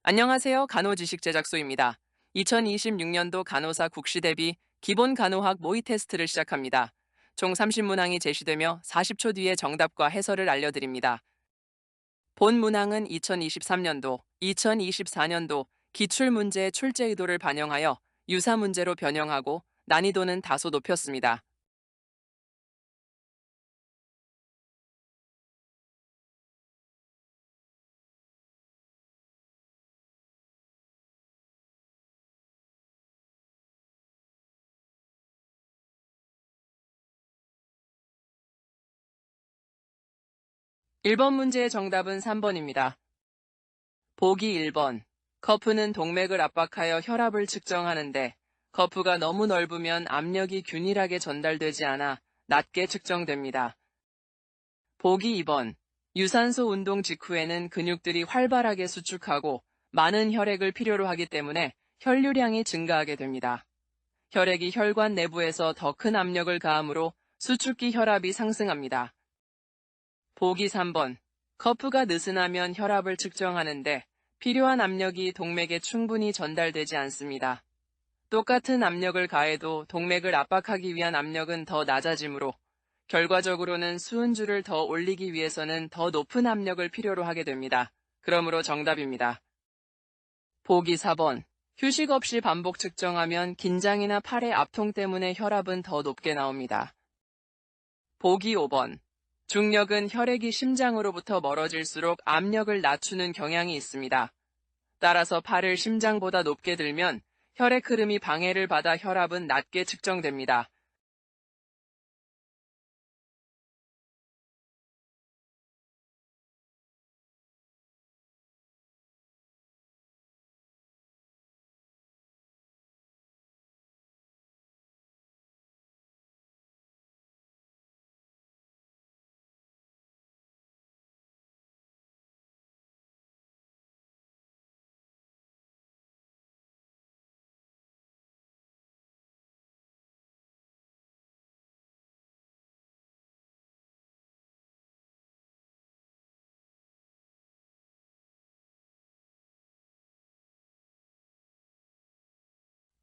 안녕하세요. 간호지식 제작소입니다. 2026년도 간호사 국시 대비 기본 간호학 모의 테스트를 시작합니다. 총 30문항이 제시되며 40초 뒤에 정답과 해설을 알려드립니다. 본 문항은 2023년도, 2024년도 기출문제의 출제 의도를 반영하여 유사 문제로 변형하고 난이도는 다소 높였습니다. 1번 문제의 정답은 3번입니다. 보기 1번. 커프는 동맥을 압박하여 혈압을 측정하는데 커프가 너무 넓으면 압력이 균일하게 전달되지 않아 낮게 측정됩니다. 보기 2번. 유산소 운동 직후에는 근육들이 활발하게 수축하고 많은 혈액을 필요로 하기 때문에 혈류량이 증가하게 됩니다. 혈액이 혈관 내부에서 더 큰 압력을 가하므로 수축기 혈압이 상승합니다. 보기 3번. 커프가 느슨하면 혈압을 측정하는데 필요한 압력이 동맥에 충분히 전달되지 않습니다. 똑같은 압력을 가해도 동맥을 압박하기 위한 압력은 더 낮아지므로 결과적으로는 수은주를 더 올리기 위해서는 더 높은 압력을 필요로 하게 됩니다. 그러므로 정답입니다. 보기 4번. 휴식 없이 반복 측정하면 긴장이나 팔의 압통 때문에 혈압은 더 높게 나옵니다. 보기 5번. 중력은 혈액이 심장으로부터 멀어질수록 압력을 낮추는 경향이 있습니다. 따라서 팔을 심장보다 높게 들면 혈액 흐름이 방해를 받아 혈압은 낮게 측정됩니다.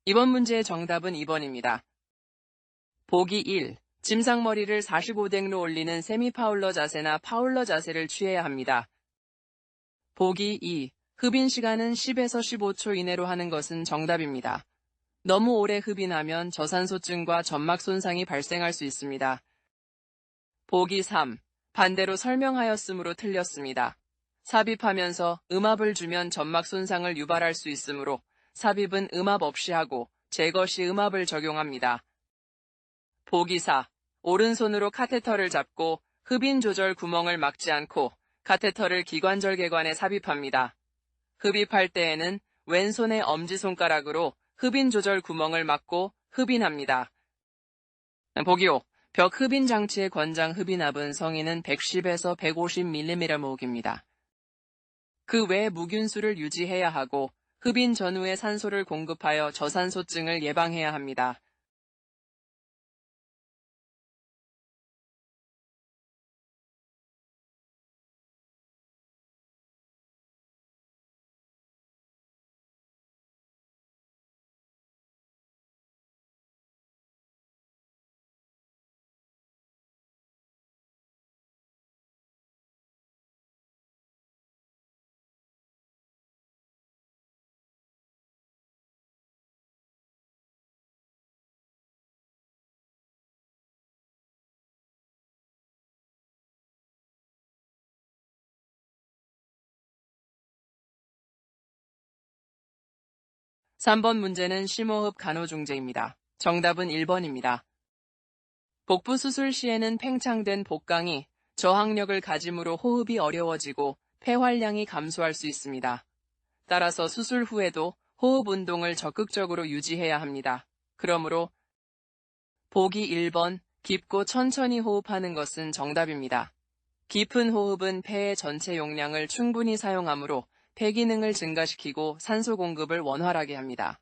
이번 문제의 정답은 2번입니다. 보기 1. 짐승머리를 45댕로 올리는 세미파울러 자세나 파울러 자세를 취해야 합니다. 보기 2. 흡인 시간은 10에서 15초 이내로 하는 것은 정답입니다. 너무 오래 흡인하면 저산소증과 점막 손상이 발생할 수 있습니다. 보기 3. 반대로 설명하였으므로 틀렸습니다. 삽입하면서 음압을 주면 점막 손상을 유발할 수 있으므로 삽입은 음압 없이 하고 제거 시 음압을 적용합니다. 보기 4. 오른손으로 카테터를 잡고 흡인 조절 구멍을 막지 않고 카테터를 기관절 개관에 삽입합니다. 흡입할 때에는 왼손의 엄지손가락으로 흡인 조절 구멍을 막고 흡인합니다. 보기 5. 벽 흡인 장치의 권장 흡인압은 성인은 110에서 150mm 모으기입니다. 그 외 무균수를 유지해야 하고 흡인 전후에 산소를 공급하여 저산소증을 예방해야 합니다. 3번 문제는 심호흡 간호중재입니다. 정답은 1번입니다. 복부 수술 시에는 팽창된 복강이 저항력을 가짐으로 호흡이 어려워지고 폐활량이 감소할 수 있습니다. 따라서 수술 후에도 호흡 운동을 적극적으로 유지해야 합니다. 그러므로 보기 1번 깊고 천천히 호흡하는 것은 정답입니다. 깊은 호흡은 폐의 전체 용량을 충분히 사용하므로 폐 기능을 증가시키고 산소 공급을 원활하게 합니다.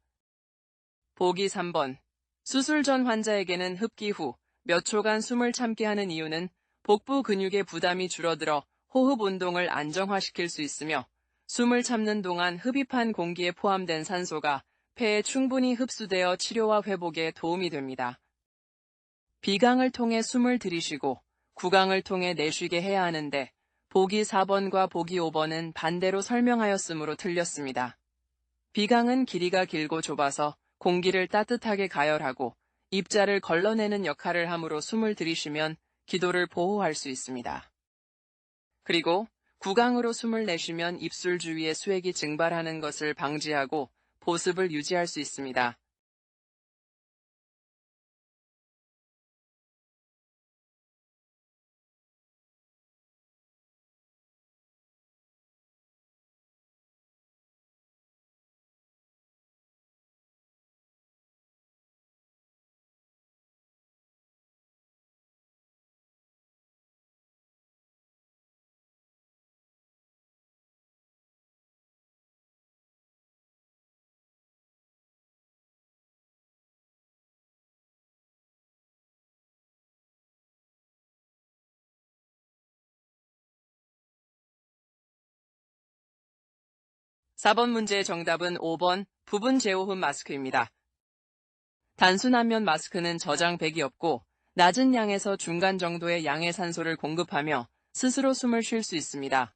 보기 3번. 수술 전 환자에게는 흡기 후 몇 초간 숨을 참게 하는 이유는 복부 근육의 부담이 줄어들어 호흡 운동을 안정화시킬 수 있으며 숨을 참는 동안 흡입한 공기에 포함된 산소가 폐에 충분히 흡수되어 치료와 회복에 도움이 됩니다. 비강을 통해 숨을 들이쉬고 구강을 통해 내쉬게 해야 하는데 보기 4번과 보기 5번은 반대로 설명하였으므로 틀렸습니다. 비강은 길이가 길고 좁아서 공기를 따뜻하게 가열하고 입자를 걸러내는 역할을 하므로 숨을 들이쉬면 기도를 보호할 수 있습니다. 그리고 구강으로 숨을 내쉬면 입술 주위의 수액이 증발하는 것을 방지하고 보습을 유지할 수 있습니다. 사 번 문제의 정답은 5번 부분 제호흡 마스크입니다. 단순 안면 마스크는 저장백이 없고 낮은 양에서 중간 정도의 양의 산소를 공급하며 스스로 숨을 쉴 수 있습니다.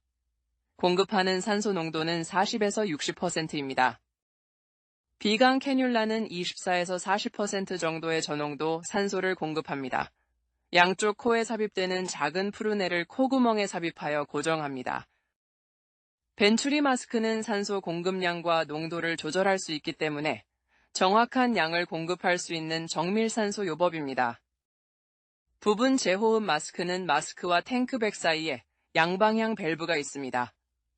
공급하는 산소 농도는 40에서 60%입니다. 비강 캐뉼라는 24에서 40% 정도의 저농도 산소를 공급합니다. 양쪽 코에 삽입되는 작은 푸르네를 콧구멍에 삽입하여 고정합니다. 벤츄리 마스크는 산소 공급량과 농도를 조절할 수 있기 때문에 정확한 양을 공급할 수 있는 정밀산소 요법입니다. 부분 제호흡 마스크는 마스크와 탱크백 사이에 양방향 밸브가 있습니다.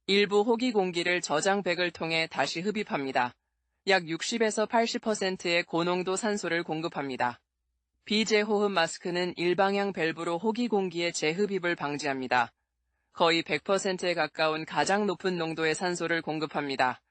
일부 호기 공기를 저장백을 통해 다시 흡입합니다. 약 60에서 80%의 고농도 산소를 공급합니다. 비제호흡 마스크는 일방향 밸브로 호기 공기의 재흡입을 방지합니다. 거의 100%에 가까운 가장 높은 농도의 산소를 공급합니다.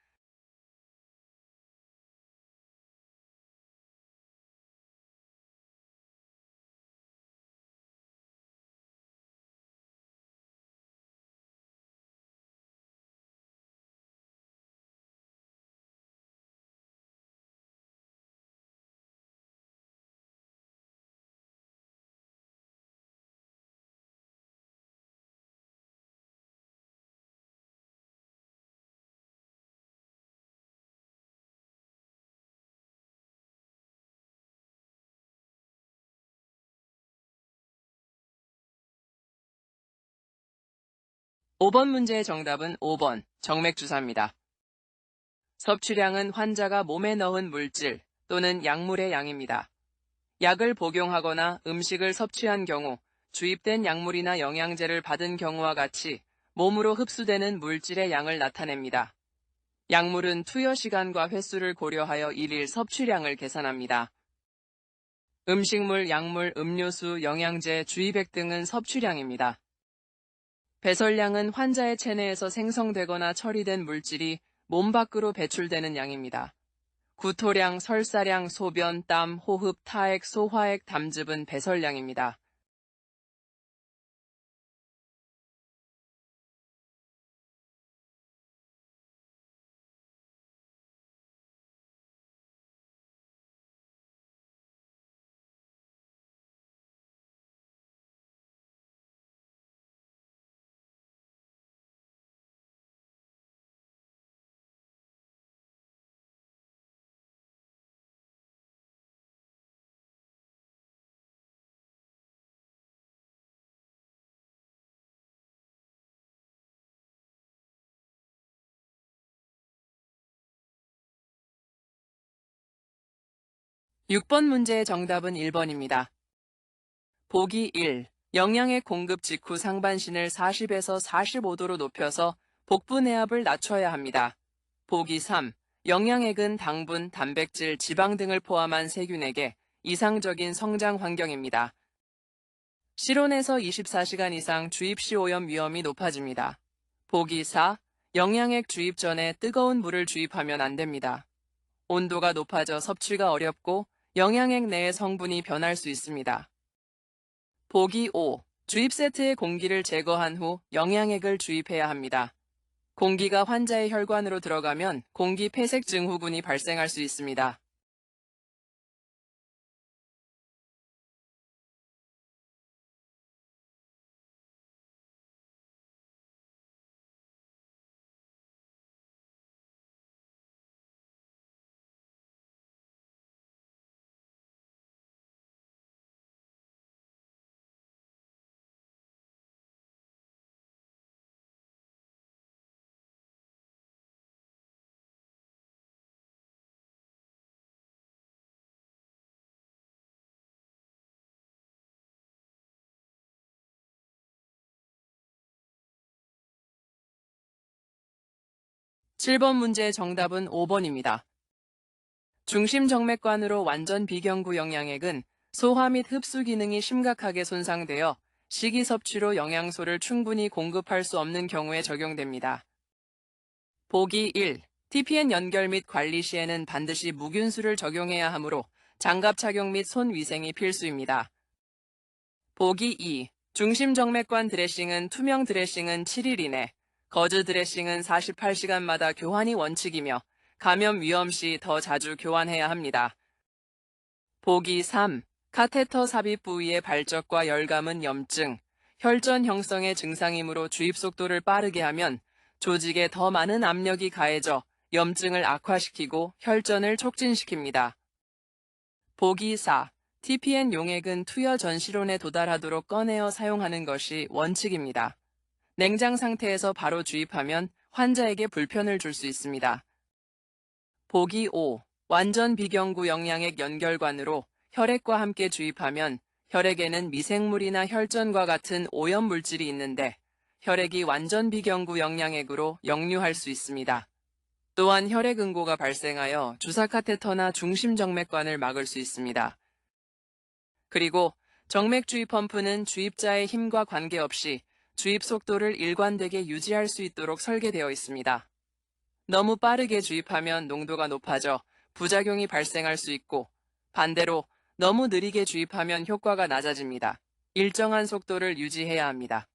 오 번 문제의 정답은 5번 정맥주사입니다. 섭취량은 환자가 몸에 넣은 물질 또는 약물의 양입니다. 약을 복용하거나 음식을 섭취한 경우 주입된 약물이나 영양제를 받은 경우와 같이 몸으로 흡수되는 물질의 양을 나타냅니다. 약물은 투여 시간과 횟수를 고려하여 일일 섭취량을 계산합니다. 음식물, 약물, 음료수, 영양제, 주입액 등은 섭취량입니다. 배설량은 환자의 체내에서 생성되거나 처리된 물질이 몸 밖으로 배출되는 양입니다. 구토량, 설사량, 소변, 땀, 호흡, 타액, 소화액, 담즙은 배설량입니다. 육 번 문제의 정답은 1번입니다. 보기 1. 영양액 공급 직후 상반신을 40에서 45도로 높여서 복부 내압을 낮춰야 합니다. 보기 3. 영양액은 당분, 단백질, 지방 등을 포함한 세균에게 이상적인 성장 환경입니다. 실온에서 24시간 이상 주입 시 오염 위험이 높아집니다. 보기 4. 영양액 주입 전에 뜨거운 물을 주입하면 안 됩니다. 온도가 높아져 섭취가 어렵고 영양액 내의 성분이 변할 수 있습니다. 보기 5. 주입 세트의 공기를 제거한 후 영양액을 주입해야 합니다. 공기가 환자의 혈관으로 들어가면 공기 폐색 증후군이 발생할 수 있습니다. 7번 문제의 정답은 5번입니다. 중심정맥관으로 완전 비경구 영양액은 소화 및 흡수 기능이 심각하게 손상되어 식이 섭취로 영양소를 충분히 공급할 수 없는 경우에 적용됩니다. 보기 1. TPN 연결 및 관리 시에는 반드시 무균수를 적용해야 하므로 장갑 착용 및 손 위생이 필수입니다. 보기 2. 중심정맥관 드레싱은 투명 드레싱은 7일 이내, 거즈 드레싱은 48시간마다 교환이 원칙이며 감염 위험 시 더 자주 교환해야 합니다. 보기 3. 카테터 삽입 부위의 발적과 열감은 염증, 혈전 형성의 증상이므로 주입 속도를 빠르게 하면 조직에 더 많은 압력이 가해져 염증을 악화시키고 혈전을 촉진시킵니다. 보기 4. TPN 용액은 투여 전시론에 도달하도록 꺼내어 사용하는 것이 원칙입니다. 냉장 상태에서 바로 주입하면 환자에게 불편을 줄 수 있습니다. 보기 5. 완전 비경구 영양액 연결관으로 혈액과 함께 주입하면 혈액에는 미생물이나 혈전과 같은 오염 물질이 있는데 혈액이 완전 비경구 영양액으로 역류할 수 있습니다. 또한 혈액 응고가 발생하여 주사 카테터나 중심정맥관을 막을 수 있습니다. 그리고 정맥 주입 펌프는 주입자의 힘과 관계없이 주입 속도를 일관되게 유지할 수 있도록 설계되어 있습니다. 너무 빠르게 주입하면 농도가 높아져 부작용이 발생할 수 있고 반대로 너무 느리게 주입하면 효과가 낮아집니다. 일정한 속도를 유지해야 합니다.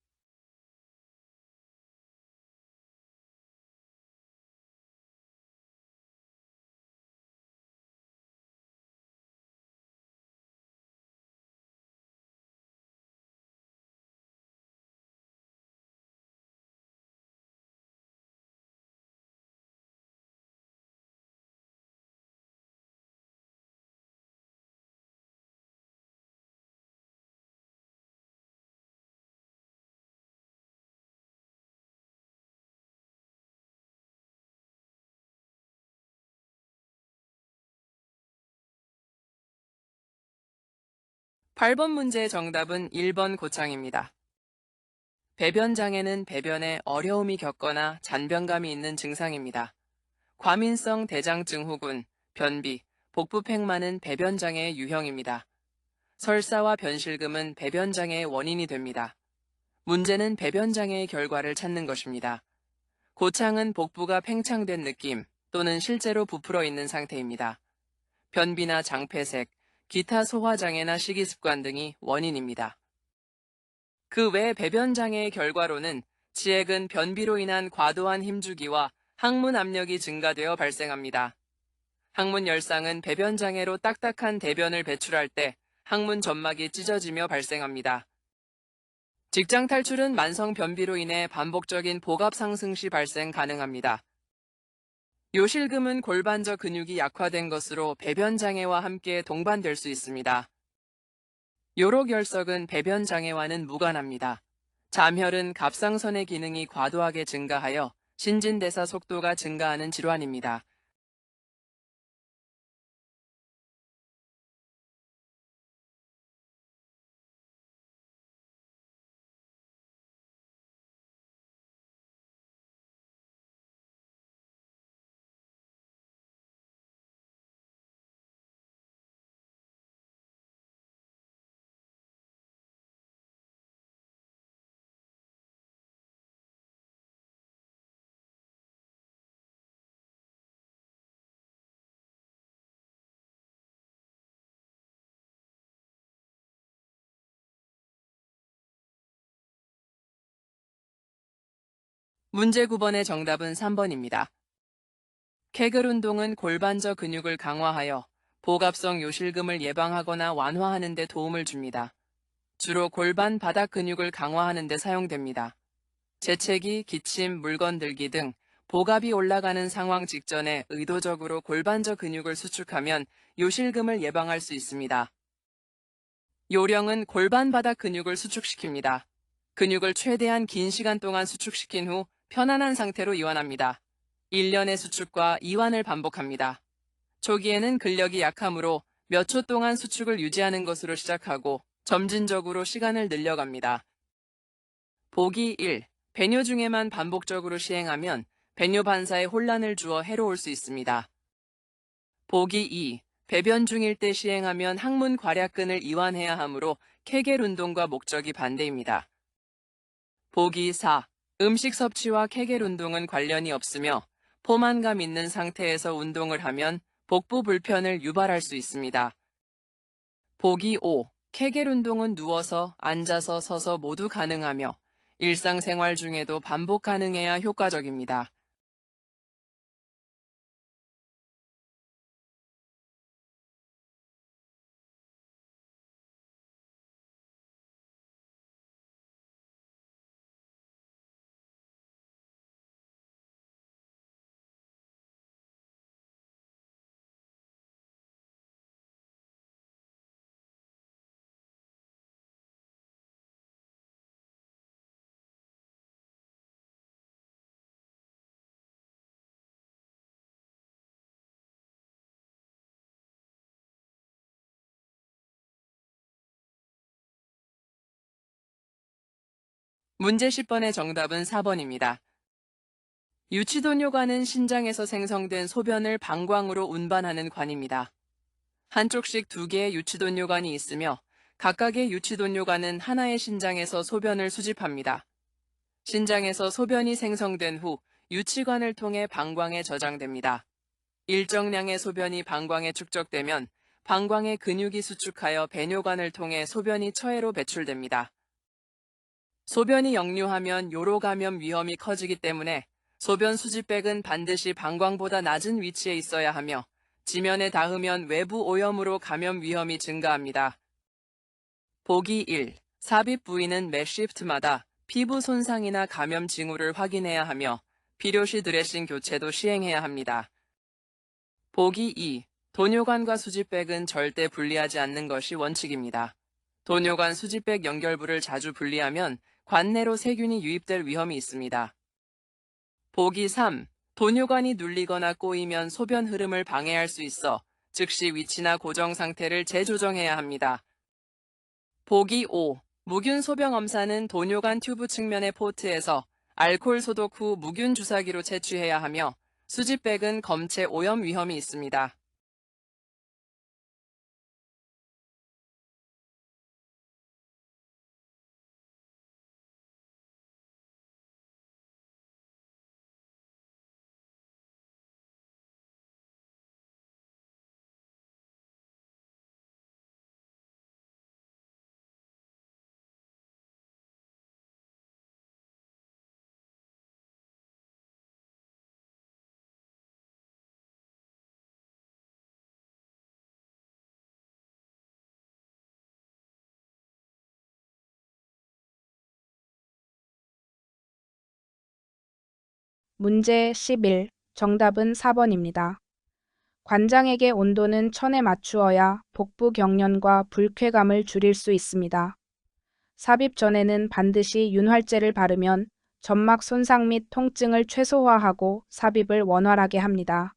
8번 문제의 정답은 1번 고창입니다. 배변장애는 배변에 어려움이 겪거나 잔변감이 있는 증상입니다. 과민성 대장증후군, 변비, 복부팽만은 배변장애의 유형입니다. 설사와 변실금은 배변장애의 원인이 됩니다. 문제는 배변장애의 결과를 찾는 것입니다. 고창은 복부가 팽창된 느낌 또는 실제로 부풀어 있는 상태입니다. 변비나 장폐색, 기타 소화장애나 식이습관 등이 원인입니다. 그 외 배변장애의 결과로는 지액은 변비로 인한 과도한 힘주기와 항문 압력이 증가되어 발생합니다. 항문 열상은 배변장애로 딱딱한 대변을 배출할 때 항문 점막이 찢어지며 발생합니다. 직장 탈출은 만성 변비로 인해 반복적인 복압 상승 시 발생 가능합니다. 요실금은 골반저 근육이 약화된 것으로 배변장애와 함께 동반될 수 있습니다. 요로결석은 배변장애와는 무관합니다. 잠혈은 갑상선의 기능이 과도하게 증가하여 신진대사 속도가 증가하는 질환입니다. 문제 9번의 정답은 3번입니다. 케글 운동은 골반저 근육을 강화하여 복압성 요실금을 예방하거나 완화하는 데 도움을 줍니다. 주로 골반 바닥 근육을 강화하는 데 사용됩니다. 재채기, 기침, 물건 들기 등 복압이 올라가는 상황 직전에 의도적으로 골반저 근육을 수축하면 요실금을 예방할 수 있습니다. 요령은 골반 바닥 근육을 수축시킵니다. 근육을 최대한 긴 시간 동안 수축시킨 후 편안한 상태로 이완합니다. 1년의 수축과 이완을 반복합니다. 초기에는 근력이 약하므로 몇 초 동안 수축을 유지하는 것으로 시작하고 점진적으로 시간을 늘려갑니다. 보기 1. 배뇨 중에만 반복적으로 시행하면 배뇨 반사에 혼란을 주어 해로울 수 있습니다. 보기 2. 배변 중일 때 시행하면 항문 괄약근을 이완해야 하므로 케겔 운동과 목적이 반대입니다. 보기 4. 음식 섭취와 케겔 운동은 관련이 없으며 포만감 있는 상태에서 운동을 하면 복부 불편을 유발할 수 있습니다. 보기 5. 케겔 운동은 누워서, 앉아서, 서서 모두 가능하며 일상생활 중에도 반복 가능해야 효과적입니다. 문제 10번의 정답은 4번입니다. 유치도뇨관은 신장에서 생성된 소변을 방광으로 운반하는 관입니다. 한쪽씩 2개의 유치도뇨관이 있으며 각각의 유치도뇨관은 하나의 신장에서 소변을 수집합니다. 신장에서 소변이 생성된 후 유치관을 통해 방광에 저장됩니다. 일정량의 소변이 방광에 축적되면 방광의 근육이 수축하여 배뇨관을 통해 소변이 처해로 배출됩니다. 소변이 역류하면 요로 감염 위험이 커지기 때문에 소변 수집백은 반드시 방광보다 낮은 위치에 있어야 하며 지면에 닿으면 외부 오염으로 감염 위험이 증가합니다. 보기 1. 삽입 부위는 매 시프트마다 피부 손상이나 감염 징후를 확인해야 하며 필요시 드레싱 교체도 시행해야 합니다. 보기 2. 도뇨관과 수집백은 절대 분리하지 않는 것이 원칙입니다. 도뇨관 수집백 연결부를 자주 분리하면 관내로 세균이 유입될 위험이 있습니다. 보기 3. 도뇨관이 눌리거나 꼬이면 소변 흐름을 방해할 수 있어 즉시 위치나 고정 상태를 재조정해야 합니다. 보기 5. 무균 소변 엄사는 도뇨관 튜브 측면의 포트에서 알코올 소독 후 무균 주사기로 채취해야 하며 수집백은 검체 오염 위험이 있습니다. 문제 11. 정답은 4번입니다. 관장에게 온도는 1000에 맞추어야 복부 경련과 불쾌감을 줄일 수 있습니다. 삽입 전에는 반드시 윤활제를 바르면 점막 손상 및 통증을 최소화하고 삽입을 원활하게 합니다.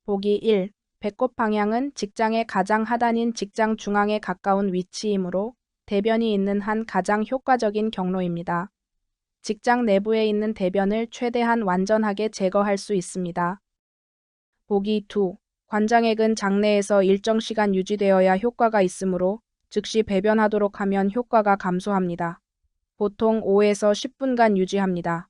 보기 1. 배꼽 방향은 직장의 가장 하단인 직장 중앙에 가까운 위치이므로 대변이 있는 한 가장 효과적인 경로입니다. 직장 내부에 있는 대변을 최대한 완전하게 제거할 수 있습니다. 보기 2. 관장액은 장내에서 일정 시간 유지되어야 효과가 있으므로 즉시 배변하도록 하면 효과가 감소합니다. 보통 5에서 10분간 유지합니다.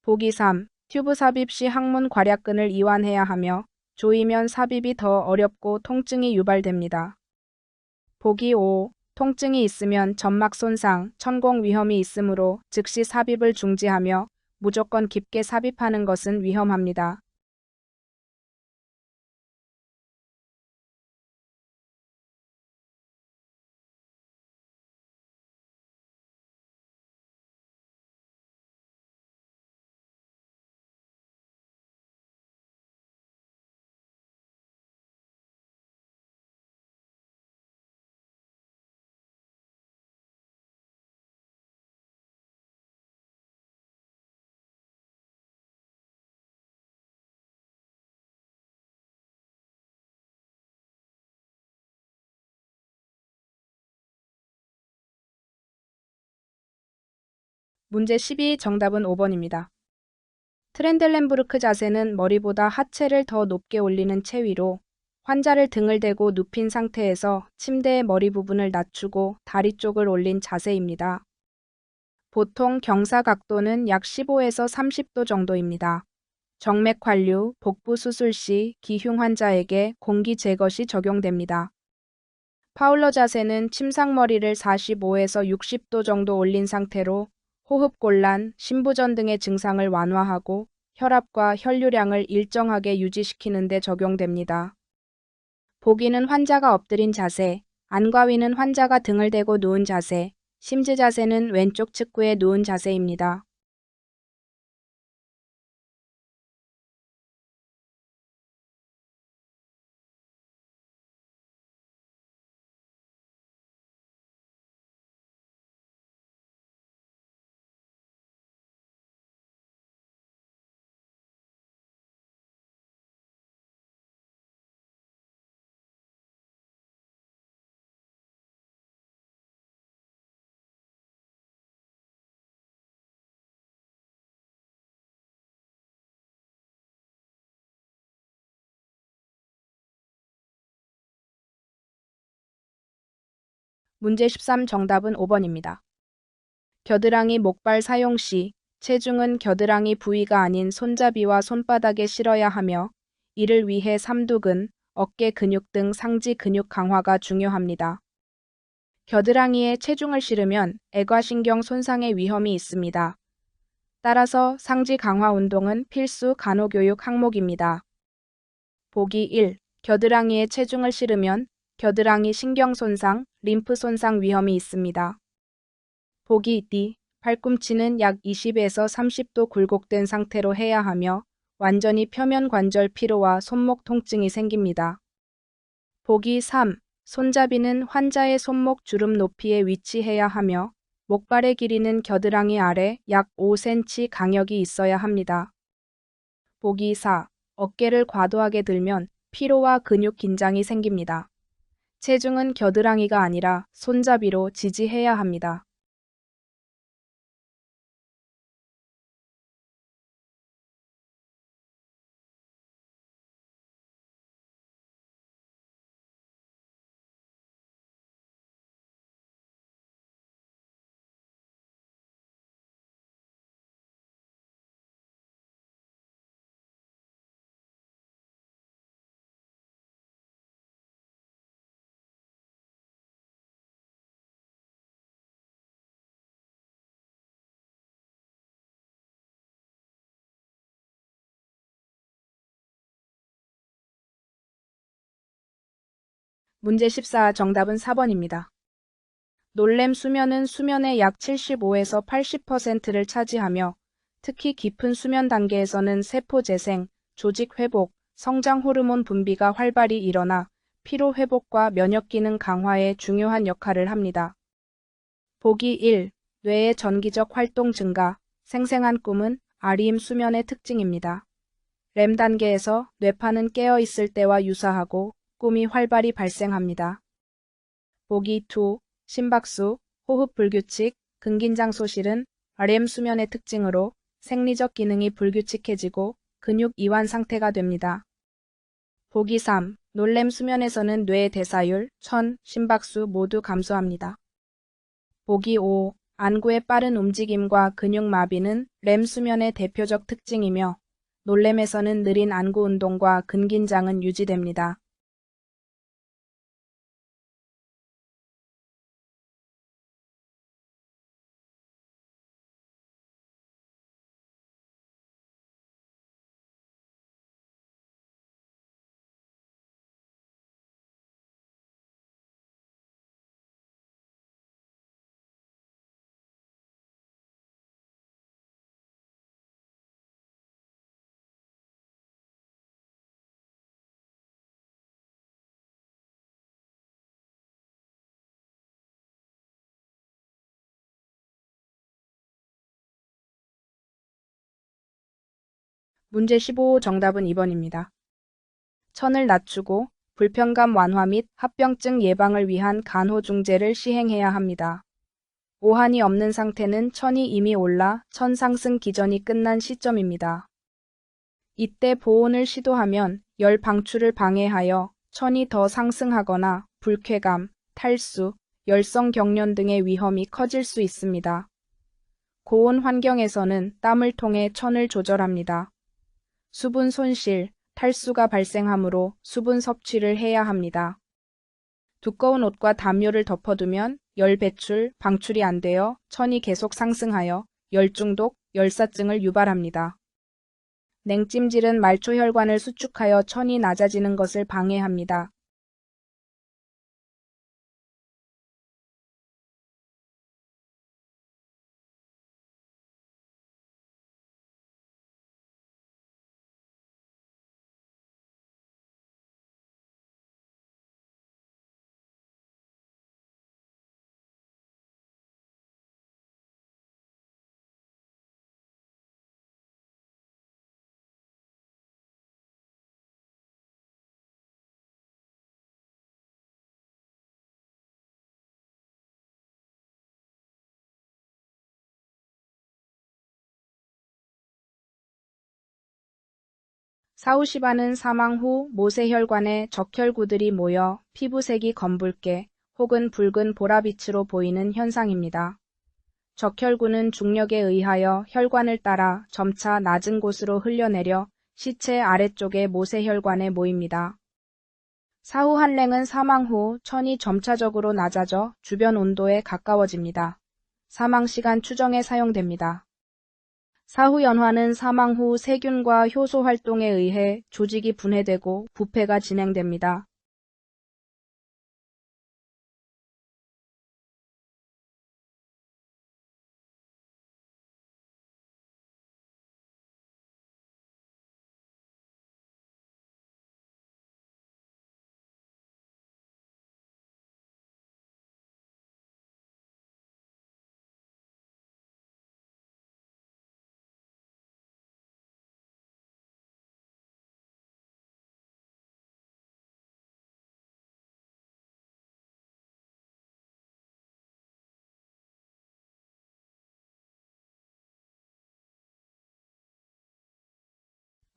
보기 3. 튜브 삽입 시 항문 괄약근을 이완해야 하며 조이면 삽입이 더 어렵고 통증이 유발됩니다. 보기 5. 통증이 있으면 점막 손상, 천공 위험이 있으므로 즉시 삽입을 중지하며 무조건 깊게 삽입하는 것은 위험합니다. 문제 12 정답은 5번입니다. 트렌델렌부르크 자세는 머리보다 하체를 더 높게 올리는 체위로 환자를 등을 대고 눕힌 상태에서 침대의 머리 부분을 낮추고 다리 쪽을 올린 자세입니다. 보통 경사 각도는 약 15에서 30도 정도입니다. 정맥 관류, 복부 수술 시 기흉 환자에게 공기 제거 시 적용됩니다. 파울러 자세는 침상머리를 45에서 60도 정도 올린 상태로 호흡곤란, 심부전 등의 증상을 완화하고 혈압과 혈류량을 일정하게 유지시키는 데 적용됩니다. 보기는 환자가 엎드린 자세, 안과 위는 환자가 등을 대고 누운 자세, 심지 자세는 왼쪽 측구에 누운 자세입니다. 문제 13 정답은 5번입니다. 겨드랑이 목발 사용 시 체중은 겨드랑이 부위가 아닌 손잡이와 손바닥에 실어야 하며 이를 위해 삼두근, 어깨 근육 등 상지 근육 강화가 중요합니다. 겨드랑이에 체중을 실으면 애과신경 손상의 위험이 있습니다. 따라서 상지 강화 운동은 필수 간호교육 항목입니다. 보기 1. 겨드랑이에 체중을 실으면 겨드랑이 신경 손상, 림프 손상 위험이 있습니다. 보기 2. 팔꿈치는 약 20에서 30도 굴곡된 상태로 해야 하며 완전히 표면 관절 피로와 손목 통증이 생깁니다. 보기 3. 손잡이는 환자의 손목 주름 높이에 위치해야 하며 목발의 길이는 겨드랑이 아래 약 5cm 간격이 있어야 합니다. 보기 4. 어깨를 과도하게 들면 피로와 근육 긴장이 생깁니다. 체중은 겨드랑이가 아니라 손잡이로 지지해야 합니다. 문제 14 정답은 4번입니다. 놀램 수면은 수면의 약 75에서 80%를 차지하며 특히 깊은 수면 단계에서는 세포 재생, 조직 회복, 성장 호르몬 분비가 활발히 일어나 피로 회복과 면역 기능 강화에 중요한 역할을 합니다. 보기 1. 뇌의 전기적 활동 증가, 생생한 꿈은 REM 수면의 특징입니다. 렘 단계에서 뇌파는 깨어 있을 때와 유사하고 꿈이 활발히 발생합니다. 보기 2. 심박수, 호흡 불규칙, 근긴장 소실은 REM 수면의 특징으로 생리적 기능이 불규칙해지고 근육 이완 상태가 됩니다. 보기 3. 놀렘 수면에서는 뇌 대사율, 심박수 모두 감소합니다. 보기 5. 안구의 빠른 움직임과 근육 마비는 렘 수면의 대표적 특징이며 놀렘에서는 느린 안구 운동과 근긴장은 유지됩니다. 문제 15 정답은 2번입니다. 천을 낮추고 불편감 완화 및 합병증 예방을 위한 간호중재를 시행해야 합니다. 오한이 없는 상태는 천이 이미 올라 천 상승 기전이 끝난 시점입니다. 이때 보온을 시도하면 열 방출을 방해하여 천이 더 상승하거나 불쾌감, 탈수, 열성 경련 등의 위험이 커질 수 있습니다. 고온 환경에서는 땀을 통해 천을 조절합니다. 수분 손실, 탈수가 발생하므로 수분 섭취를 해야 합니다. 두꺼운 옷과 담요를 덮어두면 열 배출, 방출이 안 되어 천이 계속 상승하여 열중독, 열사증을 유발합니다. 냉찜질은 말초혈관을 수축하여 천이 낮아지는 것을 방해합니다. 사후시바는 사망 후 모세혈관에 적혈구들이 모여 피부색이 검붉게 혹은 붉은 보라빛으로 보이는 현상입니다. 적혈구는 중력에 의하여 혈관을 따라 점차 낮은 곳으로 흘려내려 시체 아래쪽의 모세혈관에 모입니다. 사후 한랭은 사망 후 천이 점차적으로 낮아져 주변 온도에 가까워집니다. 사망시간 추정에 사용됩니다. 사후 연화는 사망 후 세균과 효소 활동에 의해 조직이 분해되고 부패가 진행됩니다.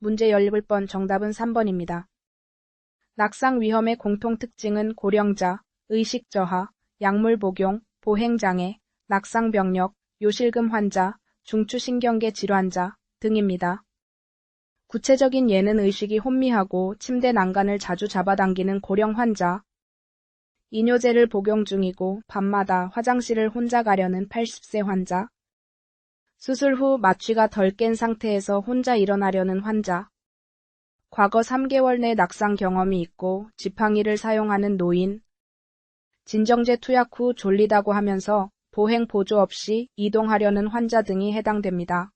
문제 10번 정답은 3번입니다. 낙상 위험의 공통특징은 고령자, 의식저하, 약물 복용, 보행장애, 낙상병력, 요실금 환자, 중추신경계 질환자 등입니다. 구체적인 예는 의식이 혼미하고 침대 난간을 자주 잡아당기는 고령 환자, 이뇨제를 복용 중이고 밤마다 화장실을 혼자 가려는 80세 환자, 수술 후 마취가 덜 깬 상태에서 혼자 일어나려는 환자, 과거 3개월 내 낙상 경험이 있고 지팡이를 사용하는 노인, 진정제 투약 후 졸리다고 하면서 보행 보조 없이 이동하려는 환자 등이 해당됩니다.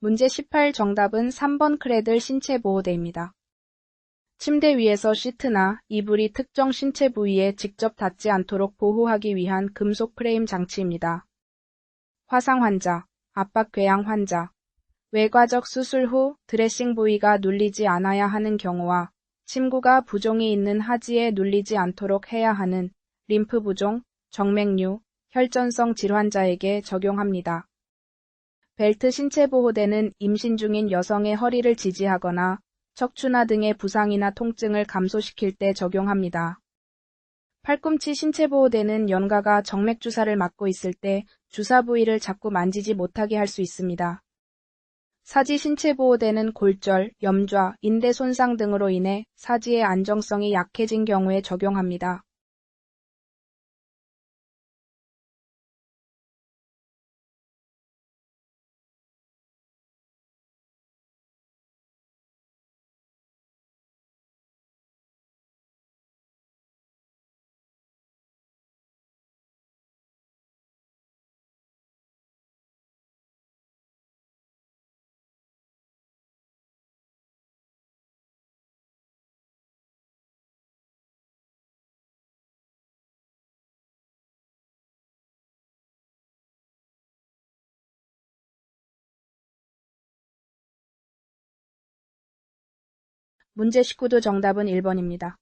문제 18 정답은 3번 크레들 신체보호대입니다. 침대 위에서 시트나 이불이 특정 신체 부위에 직접 닿지 않도록 보호하기 위한 금속 프레임 장치입니다. 화상 환자, 압박궤양 환자, 외과적 수술 후 드레싱 부위가 눌리지 않아야 하는 경우와 침구가 부종이 있는 하지에 눌리지 않도록 해야 하는 림프 부종, 정맥류, 혈전성 질환자에게 적용합니다. 벨트 신체보호대는 임신 중인 여성의 허리를 지지하거나 척추나 등의 부상이나 통증을 감소시킬 때 적용합니다. 팔꿈치 신체보호대는 연가가 정맥주사를 맞고 있을 때 주사 부위를 자꾸 만지지 못하게 할 수 있습니다. 사지 신체보호대는 골절, 염좌, 인대 손상 등으로 인해 사지의 안정성이 약해진 경우에 적용합니다. 문제 19도 정답은 1번입니다.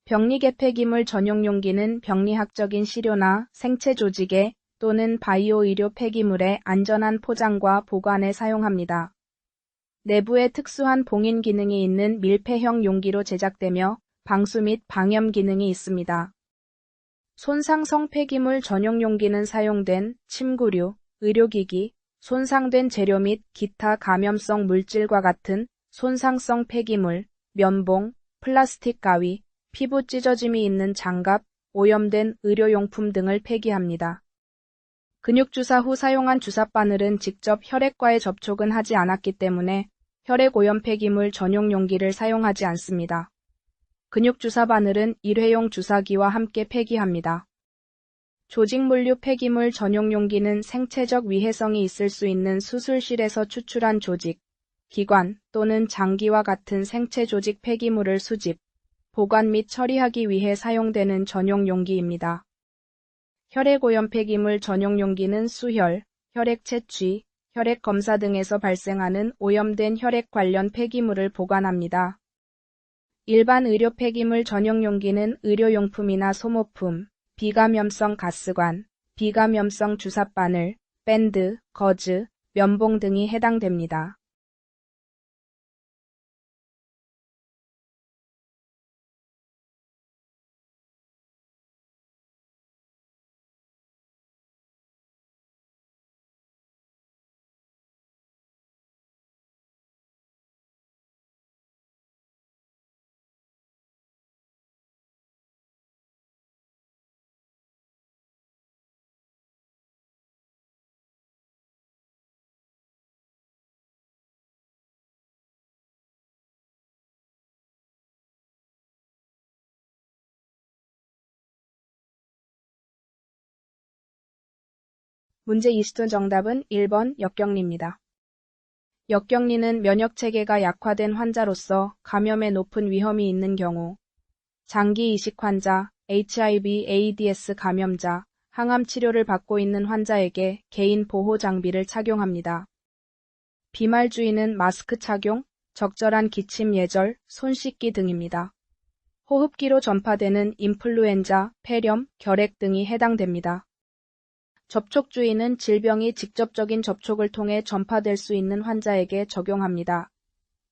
병리개폐기물 전용 용기는 병리학적인 시료나 생체 조직에 또는 바이오 의료 폐기물의 안전한 포장과 보관에 사용합니다. 내부에 특수한 봉인 기능이 있는 밀폐형 용기로 제작되며 방수 및 방염 기능이 있습니다. 손상성 폐기물 전용 용기는 사용된 침구류, 의료기기, 손상된 재료 및 기타 감염성 물질과 같은 손상성 폐기물, 면봉, 플라스틱 가위, 피부 찢어짐이 있는 장갑, 오염된 의료용품 등을 폐기합니다. 근육주사 후 사용한 주사바늘은 직접 혈액과의 접촉은 하지 않았기 때문에 혈액 오염 폐기물 전용 용기를 사용하지 않습니다. 근육주사 바늘은 일회용 주사기와 함께 폐기합니다. 조직물류 폐기물 전용 용기는 생체적 위해성이 있을 수 있는 수술실에서 추출한 조직, 기관 또는 장기와 같은 생체 조직 폐기물을 수집, 보관 및 처리하기 위해 사용되는 전용 용기입니다. 혈액 오염 폐기물 전용 용기는 수혈, 혈액 채취, 혈액 검사 등에서 발생하는 오염된 혈액 관련 폐기물을 보관합니다. 일반 의료 폐기물 전용 용기는 의료용품이나 소모품, 비감염성 가스관, 비감염성 주사바늘, 밴드, 거즈, 면봉 등이 해당됩니다. 문제 20도 정답은 1번 역격리입니다. 역격리는 면역체계가 약화된 환자로서 감염의 높은 위험이 있는 경우, 장기 이식 환자, HIV, AIDS 감염자, 항암 치료를 받고 있는 환자에게 개인 보호 장비를 착용합니다. 비말주의는 마스크 착용, 적절한 기침 예절, 손 씻기 등입니다. 호흡기로 전파되는 인플루엔자, 폐렴, 결핵 등이 해당됩니다. 접촉주의는 질병이 직접적인 접촉을 통해 전파될 수 있는 환자에게 적용합니다.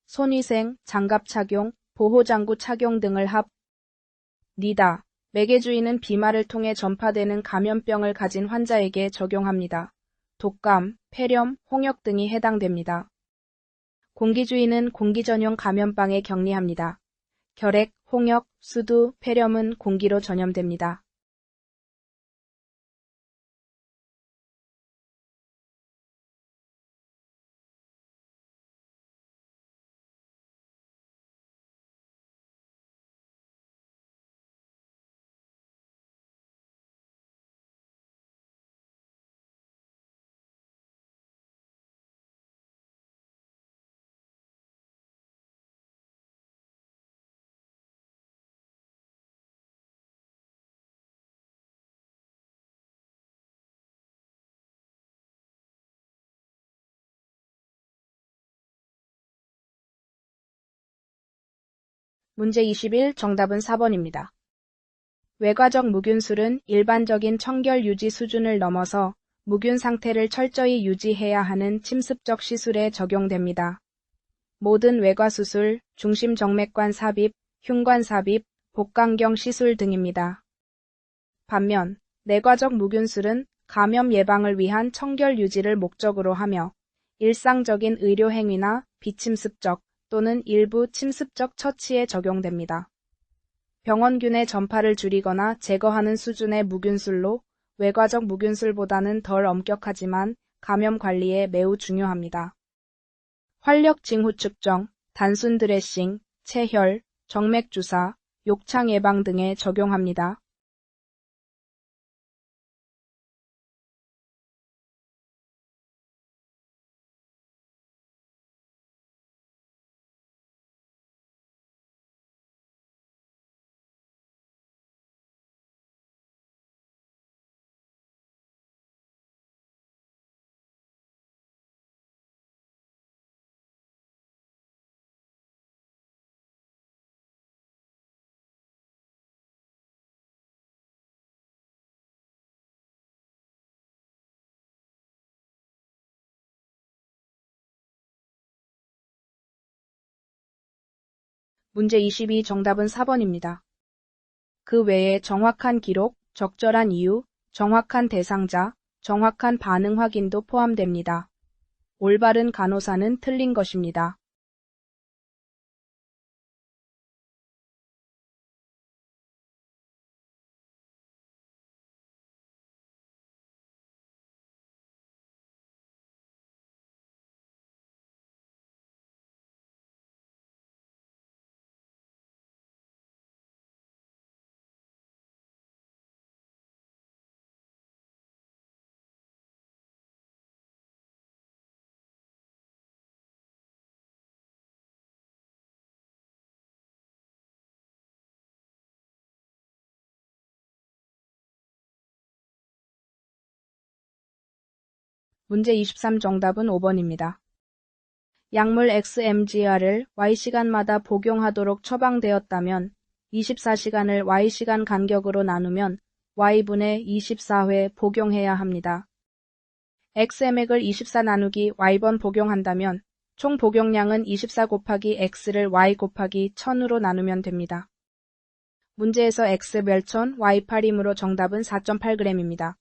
손위생, 장갑 착용, 보호장구 착용 등을 합니다. 매개주의는 비말을 통해 전파되는 감염병을 가진 환자에게 적용합니다. 독감, 폐렴, 홍역 등이 해당됩니다. 공기주의는 공기 전용 감염병에 격리합니다. 결핵, 홍역, 수두, 폐렴은 공기로 전염됩니다. 문제 21 정답은 4번입니다. 외과적 무균술은 일반적인 청결 유지 수준을 넘어서 무균 상태를 철저히 유지해야 하는 침습적 시술에 적용됩니다. 모든 외과수술, 중심정맥관 삽입, 흉관 삽입, 복강경 시술 등입니다. 반면 내과적 무균술은 감염 예방을 위한 청결 유지를 목적으로 하며 일상적인 의료 행위나 비침습적 또는 일부 침습적 처치에 적용됩니다. 병원균의 전파를 줄이거나 제거하는 수준의 무균술로 외과적 무균술보다는 덜 엄격하지만 감염 관리에 매우 중요합니다. 활력 징후 측정, 단순 드레싱, 체혈, 정맥 주사, 욕창 예방 등에 적용합니다. 문제 22 정답은 4번입니다. 그 외에 정확한 기록, 적절한 이유, 정확한 대상자, 정확한 반응 확인도 포함됩니다. 올바른 간호사는 틀린 것입니다. 문제 23 정답은 5번입니다. 약물 XMGR을 Y시간마다 복용하도록 처방되었다면 24시간을 Y시간 간격으로 나누면 Y분의 24회 복용해야 합니다. XM액을 24 나누기 Y번 복용한다면 총 복용량은 24 곱하기 X를 Y 곱하기 1000으로 나누면 됩니다. 문제에서 X 멸천 Y8이므로 정답은 4.8g입니다.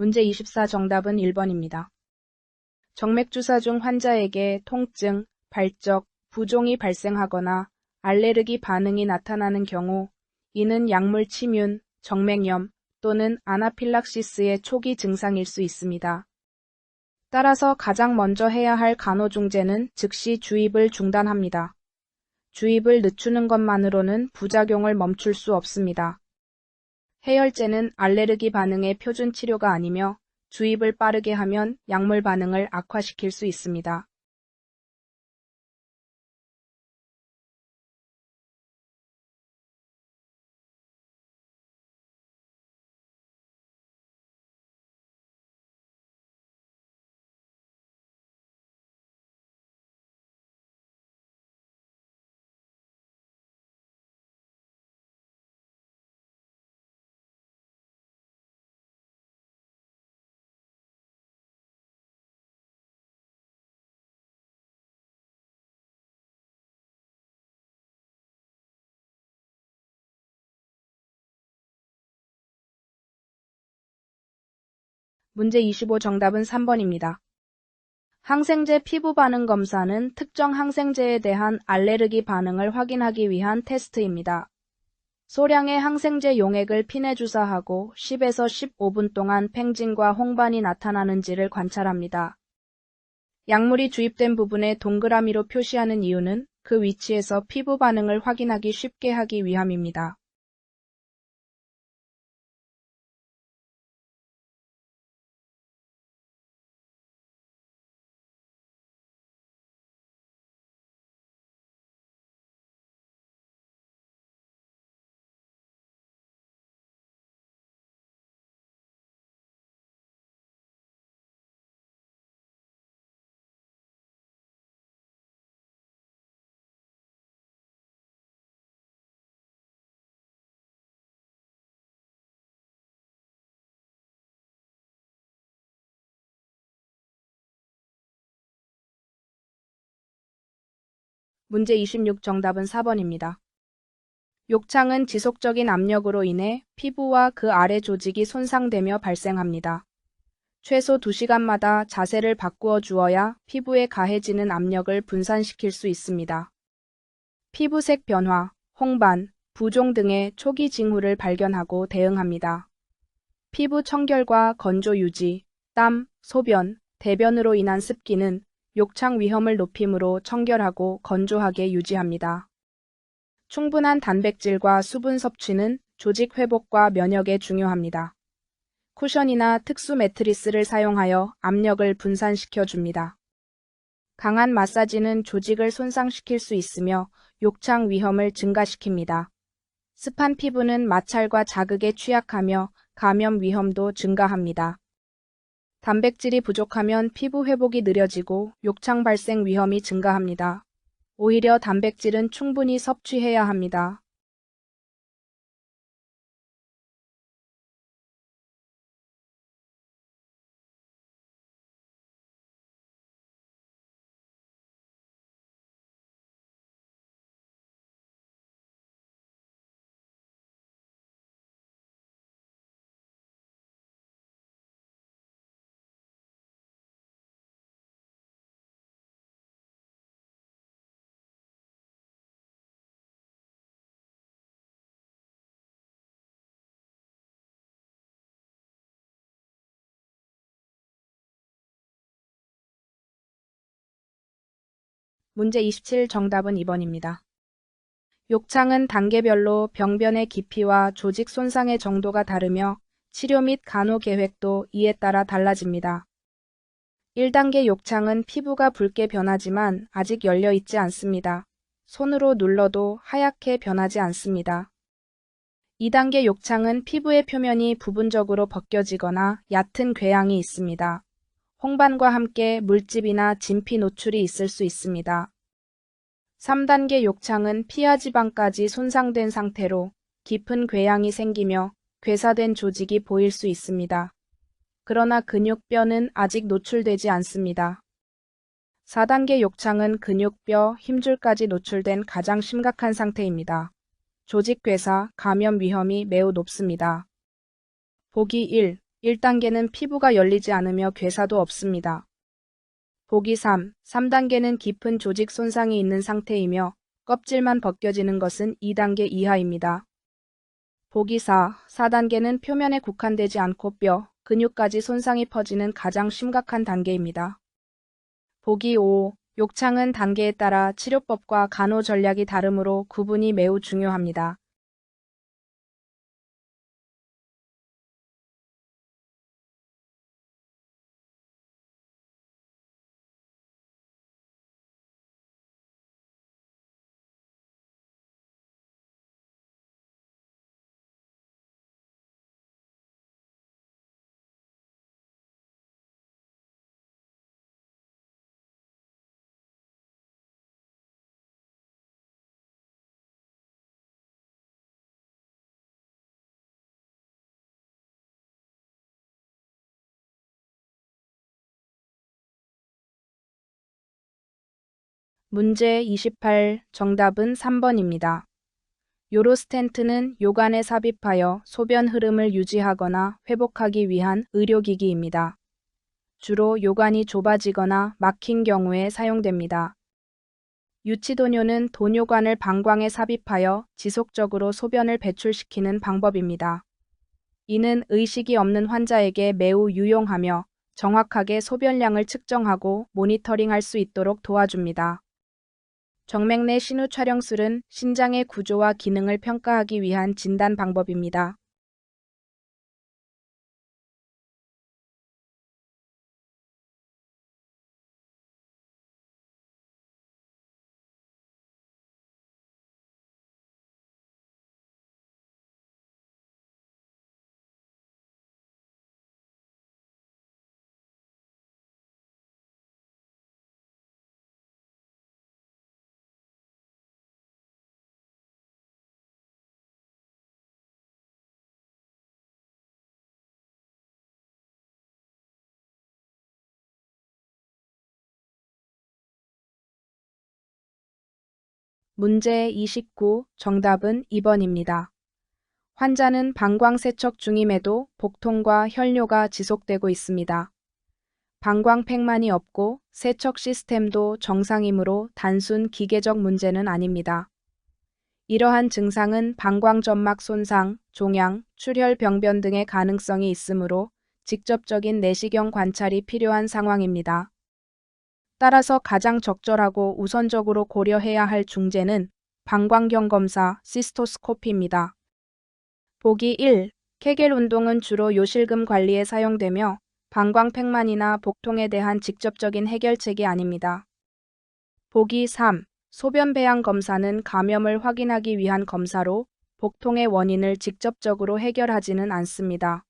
문제 24 정답은 1번입니다. 정맥주사 중 환자에게 통증, 발적, 부종이 발생하거나 알레르기 반응이 나타나는 경우 이는 약물 침윤, 정맥염 또는 아나필락시스의 초기 증상일 수 있습니다. 따라서 가장 먼저 해야 할 간호중재는 즉시 주입을 중단합니다. 주입을 늦추는 것만으로는 부작용을 멈출 수 없습니다. 해열제는 알레르기 반응의 표준 치료가 아니며 주입을 빠르게 하면 약물 반응을 악화시킬 수 있습니다. 문제 25 정답은 3번입니다. 항생제 피부 반응 검사는 특정 항생제에 대한 알레르기 반응을 확인하기 위한 테스트입니다. 소량의 항생제 용액을 핀에 주사하고 10에서 15분 동안 팽진과 홍반이 나타나는지를 관찰합니다. 약물이 주입된 부분에 동그라미로 표시하는 이유는 그 위치에서 피부 반응을 확인하기 쉽게 하기 위함입니다. 문제 26 정답은 4번입니다. 욕창은 지속적인 압력으로 인해 피부와 그 아래 조직이 손상되며 발생합니다. 최소 2시간마다 자세를 바꾸어 주어야 피부에 가해지는 압력을 분산시킬 수 있습니다. 피부색 변화, 홍반, 부종 등의 초기 징후를 발견하고 대응합니다. 피부 청결과 건조 유지, 땀, 소변, 대변으로 인한 습기는 욕창 위험을 높이므로 청결하고 건조하게 유지합니다. 충분한 단백질과 수분 섭취는 조직 회복과 면역에 중요합니다. 쿠션이나 특수 매트리스를 사용하여 압력을 분산시켜 줍니다. 강한 마사지는 조직을 손상시킬 수 있으며 욕창 위험을 증가시킵니다. 습한 피부는 마찰과 자극에 취약하며 감염 위험도 증가합니다. 단백질이 부족하면 피부 회복이 느려지고 욕창 발생 위험이 증가합니다. 오히려 단백질은 충분히 섭취해야 합니다. 문제 27 정답은 2번입니다. 욕창은 단계별로 병변의 깊이와 조직 손상의 정도가 다르며 치료 및 간호 계획도 이에 따라 달라집니다. 1단계 욕창은 피부가 붉게 변하지만 아직 열려 있지 않습니다. 손으로 눌러도 하얗게 변하지 않습니다. 2단계 욕창은 피부의 표면이 부분적으로 벗겨지거나 얕은 궤양이 있습니다. 홍반과 함께 물집이나 진피 노출이 있을 수 있습니다. 3단계 욕창은 피하 지방까지 손상된 상태로 깊은 궤양이 생기며 괴사된 조직이 보일 수 있습니다. 그러나 근육뼈는 아직 노출되지 않습니다. 4단계 욕창은 근육뼈, 힘줄까지 노출된 가장 심각한 상태입니다. 조직 괴사, 감염 위험이 매우 높습니다. 보기 1. 1단계는 피부가 열리지 않으며 괴사도 없습니다. 보기 3. 3단계는 깊은 조직 손상이 있는 상태이며 껍질만 벗겨지는 것은 2단계 이하입니다. 보기 4. 4단계는 표면에 국한되지 않고 뼈, 근육까지 손상이 퍼지는 가장 심각한 단계입니다. 보기 5. 욕창은 단계에 따라 치료법과 간호 전략이 다르므로 구분이 매우 중요합니다. 문제 28. 정답은 3번입니다. 요로스텐트는 요관에 삽입하여 소변 흐름을 유지하거나 회복하기 위한 의료기기입니다. 주로 요관이 좁아지거나 막힌 경우에 사용됩니다. 유치도뇨는 도뇨관을 방광에 삽입하여 지속적으로 소변을 배출시키는 방법입니다. 이는 의식이 없는 환자에게 매우 유용하며 정확하게 소변량을 측정하고 모니터링할 수 있도록 도와줍니다. 정맥 내 신우 촬영술은 신장의 구조와 기능을 평가하기 위한 진단 방법입니다. 문제 29, 정답은 2번입니다. 환자는 방광 세척 중임에도 복통과 혈뇨가 지속되고 있습니다. 방광팩만이 없고 세척 시스템도 정상이므로 단순 기계적 문제는 아닙니다. 이러한 증상은 방광점막 손상, 종양, 출혈 병변 등의 가능성이 있으므로 직접적인 내시경 관찰이 필요한 상황입니다. 따라서 가장 적절하고 우선적으로 고려해야 할 중재는 방광경 검사 시스토스코피입니다. 보기 1. 케겔 운동은 주로 요실금 관리에 사용되며 방광팩만이나 복통에 대한 직접적인 해결책이 아닙니다. 보기 3. 소변 배양 검사는 감염을 확인하기 위한 검사로 복통의 원인을 직접적으로 해결하지는 않습니다.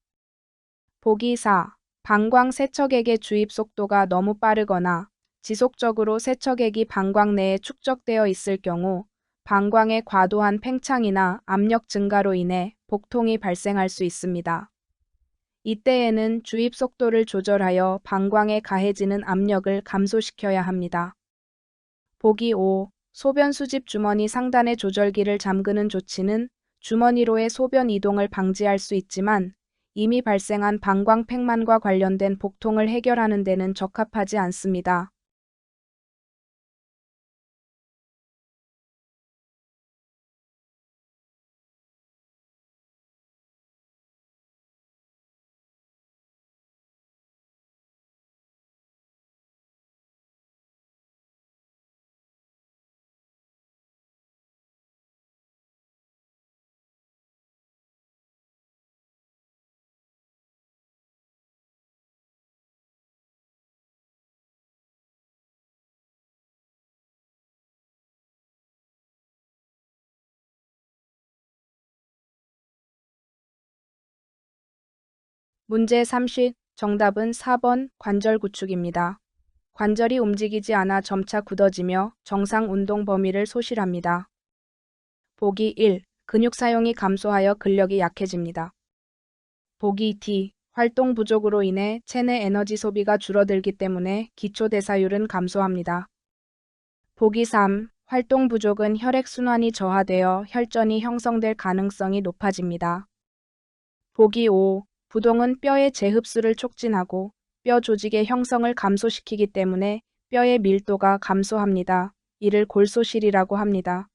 보기 4. 방광 세척액의 주입 속도가 너무 빠르거나 지속적으로 세척액이 방광 내에 축적되어 있을 경우 방광의 과도한 팽창이나 압력 증가로 인해 복통이 발생할 수 있습니다. 이때에는 주입 속도를 조절하여 방광에 가해지는 압력을 감소시켜야 합니다. 보기 5. 소변 수집 주머니 상단의 조절기를 잠그는 조치는 주머니로의 소변 이동을 방지할 수 있지만 이미 발생한 방광팩만과 관련된 복통을 해결하는 데는 적합하지 않습니다. 문제 30. 정답은 4번 관절 구축입니다. 관절이 움직이지 않아 점차 굳어지며 정상 운동 범위를 소실합니다. 보기 1. 근육 사용이 감소하여 근력이 약해집니다. 보기 D. 활동 부족으로 인해 체내 에너지 소비가 줄어들기 때문에 기초 대사율은 감소합니다. 보기 3. 활동 부족은 혈액순환이 저하되어 혈전이 형성될 가능성이 높아집니다. 보기 5. 부동은 뼈의 재흡수를 촉진하고 뼈 조직의 형성을 감소시키기 때문에 뼈의 밀도가 감소합니다. 이를 골소실이라고 합니다.